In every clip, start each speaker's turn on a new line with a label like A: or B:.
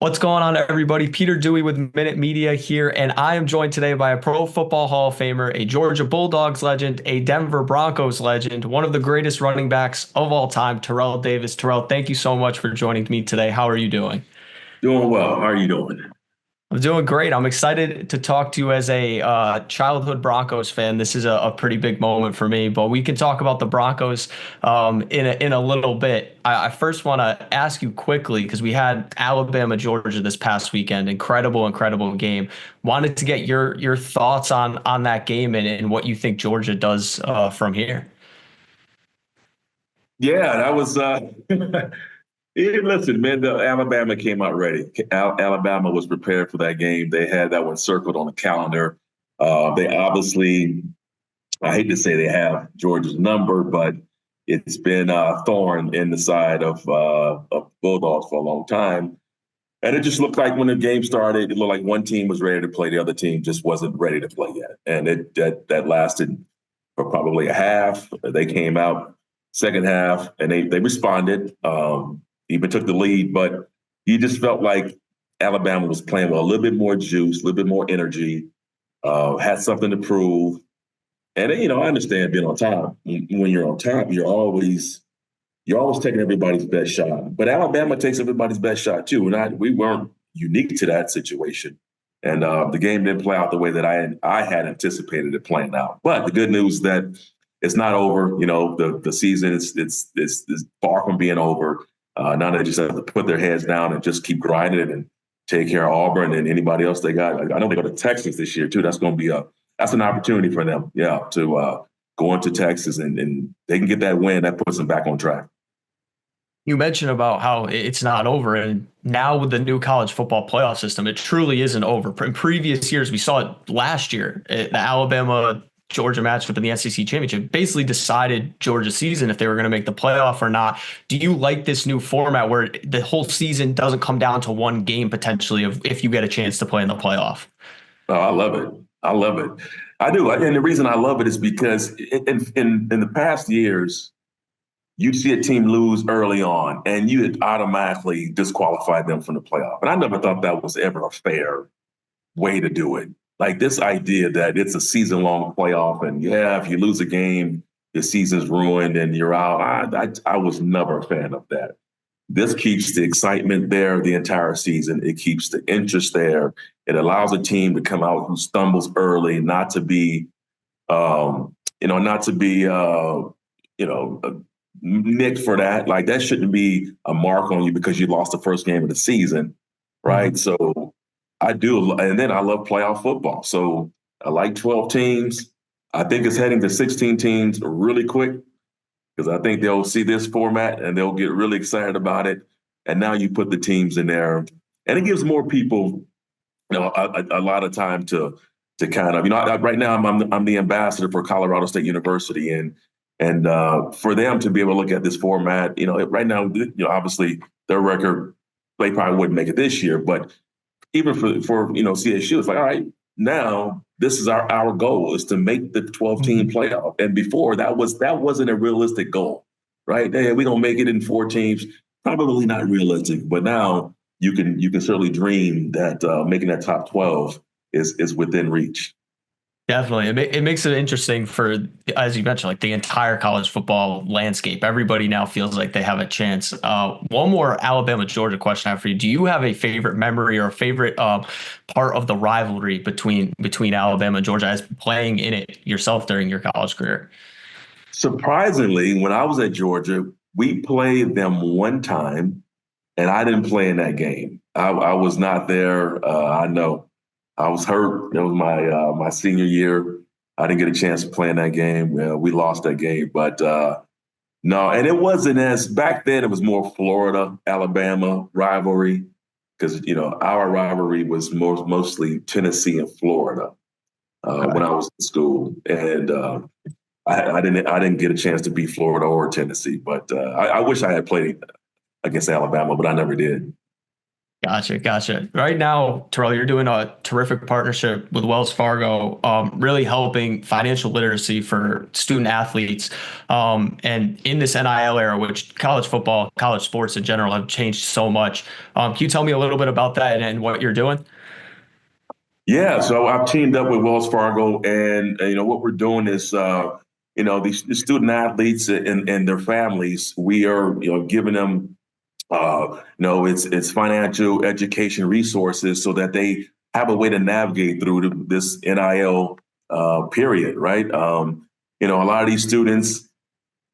A: What's going on, everybody? Peter Dewey with Minute Media here, and I am joined today by a Pro Football Hall of Famer, a Georgia Bulldogs legend, a Denver Broncos legend, one of the greatest running backs of all time, Terrell Davis. Terrell, thank you so much for joining me today. How are you doing?
B: Doing well. How are you doing?
A: I'm doing great. I'm excited to talk to you as a childhood Broncos fan. This is a pretty big moment for me, but we can talk about the Broncos in a little bit. I first want to ask you quickly because we had Alabama Georgia this past weekend. Incredible game. Wanted to get your thoughts on that game and what you think Georgia does from here.
B: Yeah, that was listen, man, Alabama came out ready. Alabama was prepared for that game. They had that one circled on the calendar. They obviously, I hate to say they have Georgia's number, but it's been a thorn in the side of Bulldogs for a long time. And it just looked like when the game started, it looked like one team was ready to play, the other team just wasn't ready to play yet. And that lasted for probably a half. They came out second half and they responded, even took the lead, but you just felt like Alabama was playing with a little bit more juice, a little bit more energy, had something to prove. And I understand being on top. When you're on top, you're always taking everybody's best shot. But Alabama takes everybody's best shot too. And we weren't unique to that situation. And the game didn't play out the way that I had anticipated it playing out. But the good news is that it's not over. The season is far from being over. Now they just have to put their heads down and just keep grinding and take care of Auburn and anybody else they got. I know they go to Texas this year too. That's going to be that's an opportunity for them, yeah, to go into Texas and they can get that win. That puts them back on track.
A: You mentioned about how it's not over, and now with the new college football playoff system, it truly isn't over. In previous years, we saw it last year, the Alabama Georgia matchup in the SEC championship basically decided Georgia's season if they were going to make the playoff or not. Do you like this new format where the whole season doesn't come down to one game potentially of if you get a chance to play in the playoff?
B: Oh, I love it. I love it. I do, and the reason I love it is because in the past years, you'd see a team lose early on and you had automatically disqualified them from the playoff. And I never thought that was ever a fair way to do it. Like this idea that it's a season-long playoff and yeah, if you lose a game, the season's ruined and you're out. I was never a fan of that. This keeps the excitement there the entire season. It keeps the interest there. It allows a team to come out who stumbles early, not to be, not to be, nicked for that. Like that shouldn't be a mark on you because you lost the first game of the season, right?
A: Mhm.
B: So I do, and then I love playoff football. So I like 12 teams. I think it's heading to 16 teams really quick because I think they'll see this format and they'll get really excited about it. And now you put the teams in there, and it gives more people, a lot of time to kind of, right now I'm the ambassador for Colorado State University, and for them to be able to look at this format, right now, obviously their record, they probably wouldn't make it this year, but even for CSU, it's like, all right, now this is our goal is to make the 12-team
A: Mhm.
B: playoff. And before that wasn't a realistic goal, right? Hey, we don't make it in four teams, probably not realistic. But now you can certainly dream that making that top 12 is within reach.
A: Definitely. It makes it interesting for, as you mentioned, like the entire college football landscape. Everybody now feels like they have a chance. One more Alabama Georgia question I have for you. Do you have a favorite memory or a favorite part of the rivalry between Alabama and Georgia as playing in it yourself during your college career?
B: Surprisingly, when I was at Georgia, we played them one time, and I didn't play in that game. I was not there. I know I was hurt. It was my senior year. I didn't get a chance to play in that game. We lost that game, but no, and it wasn't as back then. It was more Florida Alabama rivalry because our rivalry was mostly Tennessee and Florida when
A: Okay.
B: I was in school, and I didn't get a chance to beat Florida or Tennessee, but I wish I had played against Alabama, but I never did.
A: Gotcha, gotcha. Right now, Terrell, you're doing a terrific partnership with Wells Fargo, really helping financial literacy for student athletes. And in this NIL era, which college football, college sports in general have changed so much. Can you tell me a little bit about that and what you're doing?
B: Yeah, so I've teamed up with Wells Fargo, and what we're doing is, these student athletes and their families, we are giving them, it's financial education resources so that they have a way to navigate through this NIL period, right? A lot of these students,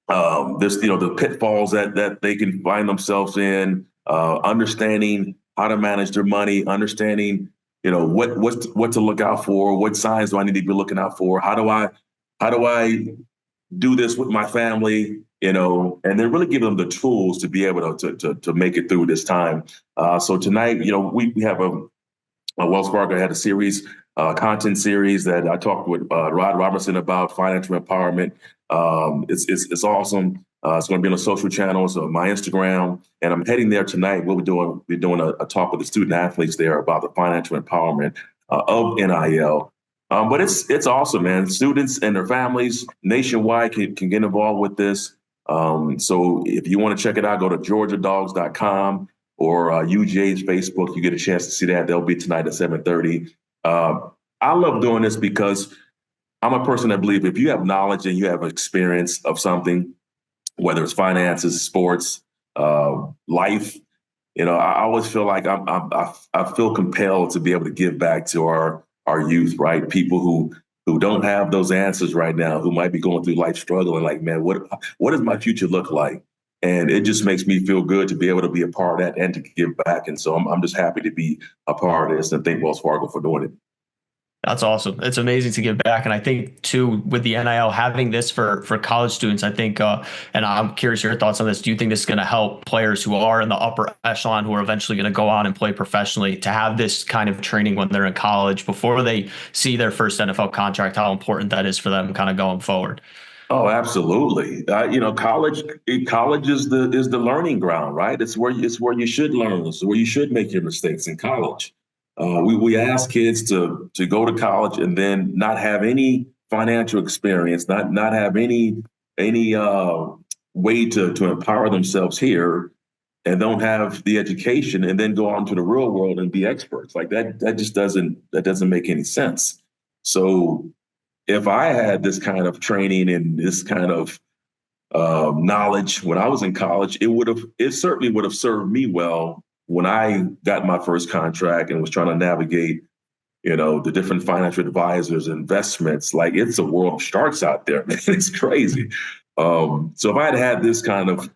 B: there's the pitfalls that they can find themselves in, understanding how to manage their money, understanding what to look out for, what signs do I need to be looking out for, how do I do this with my family, and then really give them the tools to be able to make it through this time. So tonight, we have Wells Fargo had a series, content series that I talked with Rod Robertson about financial empowerment. It's awesome. It's going to be on the social channels, my Instagram, and I'm heading there tonight. We're doing a talk with the student athletes there about the financial empowerment of NIL. But it's awesome, man. Students and their families nationwide can get involved with this. So if you want to check it out, go to georgiadogs.com or UGA's Facebook. You get a chance to see that. They'll be tonight at 7:30. I love doing this because I'm a person that believes if you have knowledge and you have experience of something, whether it's finances, sports, life, I always feel like I feel compelled to be able to give back to our youth, right? People who don't have those answers right now, who might be going through life struggling, like, man, what does my future look like? And it just makes me feel good to be able to be a part of that and to give back. And so I'm just happy to be a part of this and thank Wells Fargo for doing it.
A: That's awesome. It's amazing to give back. And I think too, with the NIL having this for college students, I think, and I'm curious your thoughts on this. Do you think this is going to help players who are in the upper echelon, who are eventually going to go on and play professionally, to have this kind of training when they're in college before they see their first NFL contract, how important that is for them kind of going forward?
B: Oh, absolutely. College is the learning ground, right? It's where you should learn. It's where you should make your mistakes in college. We ask kids to go to college and then not have any financial experience, not have any way to empower themselves here, and don't have the education, and then go out into the real world and be experts. Like that just doesn't make any sense. So if I had this kind of training and this kind of knowledge when I was in college, it certainly would have served me well when I got my first contract and was trying to navigate, the different financial advisors, investments. Like, it's a world of sharks out there, man. It's crazy. So if I had this kind of,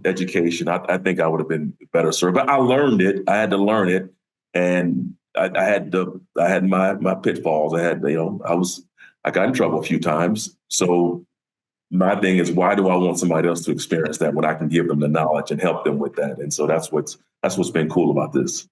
B: education, I think I would have been better served. But I learned it. I had to learn it, and I had my pitfalls. I got in trouble a few times. So my thing is, why do I want somebody else to experience that when I can give them the knowledge and help them with that? And so that's what's been cool about this.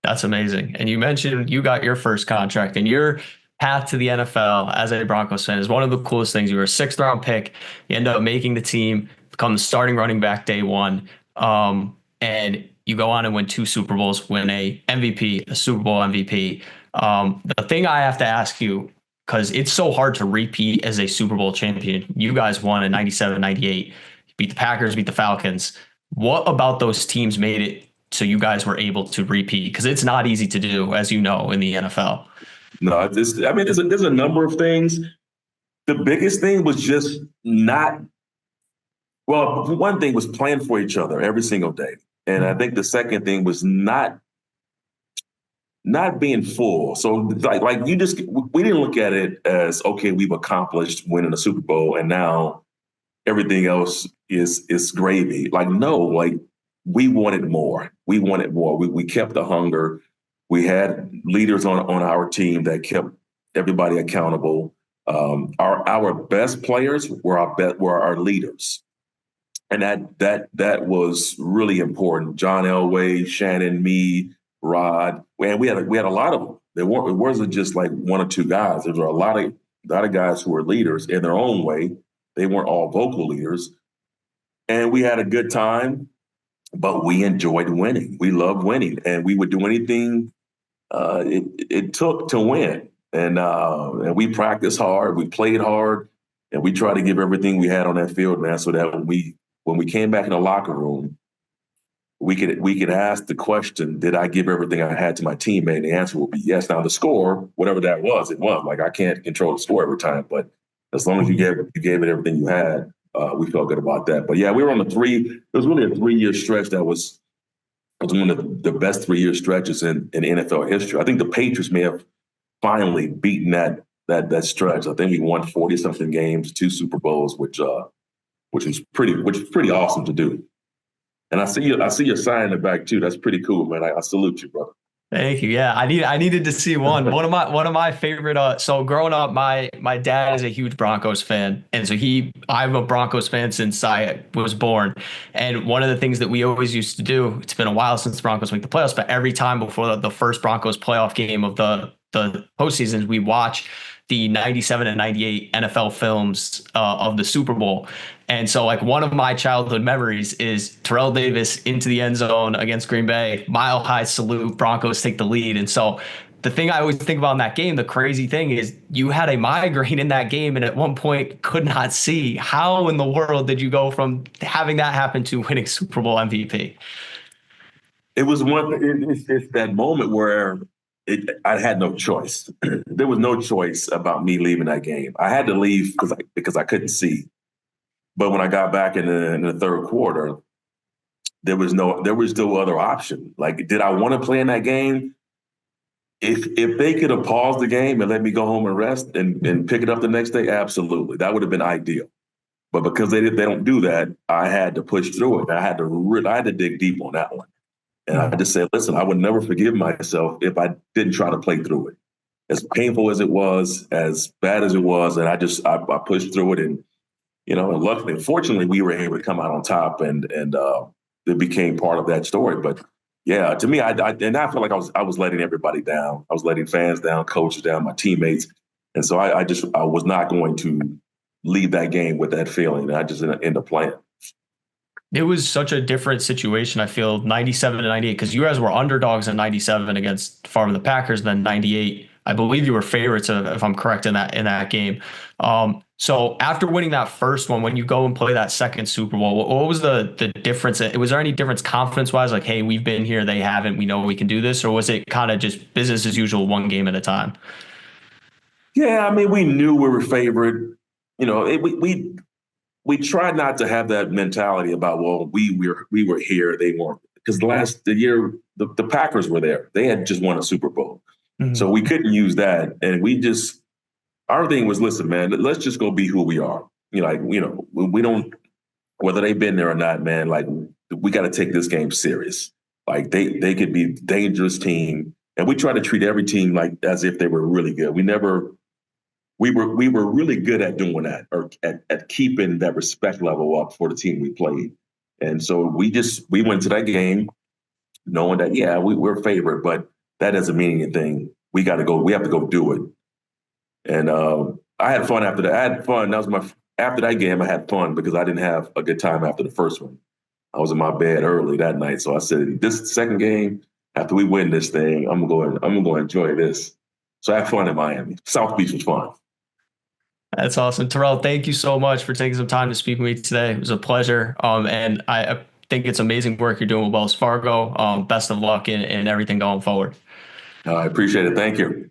A: That's amazing. And you mentioned you got your first contract, and your path to the NFL as a Broncos fan is one of the coolest things. You were a sixth round pick. You end up making the team, become the starting running back day one. And you go on and win two Super Bowls, win a MVP, a Super Bowl MVP. The thing I have to ask you, because it's so hard to repeat as a Super Bowl champion. You guys won in 97, 98, beat the Packers, beat the Falcons. What about those teams made it so you guys were able to repeat? Because it's not easy to do, as you know, in the NFL.
B: No, there's a number of things. The biggest thing was just not. Well, one thing was playing for each other every single day, and I think the second thing was not being full. So like we didn't look at it as, okay, we've accomplished winning a Super Bowl and now everything else is gravy. Like, no, like, we wanted more. We wanted more. We kept the hunger. We had leaders on our team that kept everybody accountable. Our best players were our leaders. And that was really important. John Elway, Shannon, me, Rod, and we had a lot of them. It wasn't just like one or two guys. There were a lot of guys who were leaders in their own way. They weren't all vocal leaders, and we had a good time. but we enjoyed winning. We loved winning, and we would do anything it took to win. And we practiced hard, we played hard, and we tried to give everything we had on that field, man, so that when we came back in the locker room, we could ask the question, did I give everything I had to my teammate? And the answer will be yes. Now the score, whatever that was, it was. Like I can't control the score every time, but as long as you gave it everything you had, we felt good about that. But yeah, we were on a three. It was really a 3 year stretch that was one of the best 3 year stretches in NFL history. I think the Patriots may have finally beaten that stretch. I think we won 40 something games, two Super Bowls, which is pretty awesome to do. And I see your sign in the back too. That's pretty cool, man. I salute you, brother.
A: Thank you. Yeah, I needed to see one. One of my favorite. So growing up, my dad is a huge Broncos fan, and so I'm a Broncos fan since I was born. And one of the things that we always used to do, it's been a while since the Broncos make the playoffs, but every time before the first Broncos playoff game of the postseasons, we watch the 97 and 98 NFL films of the Super Bowl. And so, like, one of my childhood memories is Terrell Davis into the end zone against Green Bay, mile high salute, Broncos take the lead. And so, the thing I always think about in that game, the crazy thing is you had a migraine in that game and at one point could not see. How in the world did you go from having that happen to winning Super Bowl MVP?
B: It was it's that moment where I had no choice. There was no choice about me leaving that game. I had to leave because I couldn't see. But when I got back in the third quarter, there was no other option. Like, did I want to play in that game? If they could have paused the game and let me go home and rest and pick it up the next day, absolutely, that would have been ideal. But because they don't do that, I had to push through it. I had to dig deep on that one. And I just said, listen, I would never forgive myself if I didn't try to play through it. As painful as it was, as bad as it was, and I pushed through it, and luckily, fortunately, we were able to come out on top, and it became part of that story. But yeah, to me, I felt like I was letting everybody down. I was letting fans down, coaches down, my teammates, and so I was not going to leave that game with that feeling. And I just ended up playing.
A: It was such a different situation. I feel 97 to 98 because you guys were underdogs in 97 against Favre the Packers. Then 98, I believe you were favorites, if I'm correct in that game. So after winning that first one, when you go and play that second Super Bowl, what was the difference? Was there any difference confidence wise? Like, hey, we've been here, they haven't. We know we can do this, or was it kind of just business as usual, one game at a time?
B: Yeah, I mean, we knew we were favored. We tried not to have that mentality about, well, we were here, they weren't, because the year the Packers were there, they had just won a Super Bowl, so we couldn't use that, and our thing was, listen, man, let's just go be who we are. We don't, whether they've been there or not, man. Like, we got to take this game serious. Like, they could be a dangerous team, and we try to treat every team like as if they were really good. We were really good at doing that, or at keeping that respect level up for the team we played. And so we went to that game knowing that, yeah, we're favored, but that doesn't mean anything. We have to go do it. And I had fun after that. I had fun. After that game, I had fun because I didn't have a good time after the first one. I was in my bed early that night. So I said, this second game, after we win this thing, I'm going to enjoy this. So I had fun in Miami. South Beach was fun.
A: That's awesome. Terrell, thank you so much for taking some time to speak with me today. It was a pleasure. And I think it's amazing work you're doing with Wells Fargo. Best of luck in everything going forward.
B: I appreciate it. Thank you.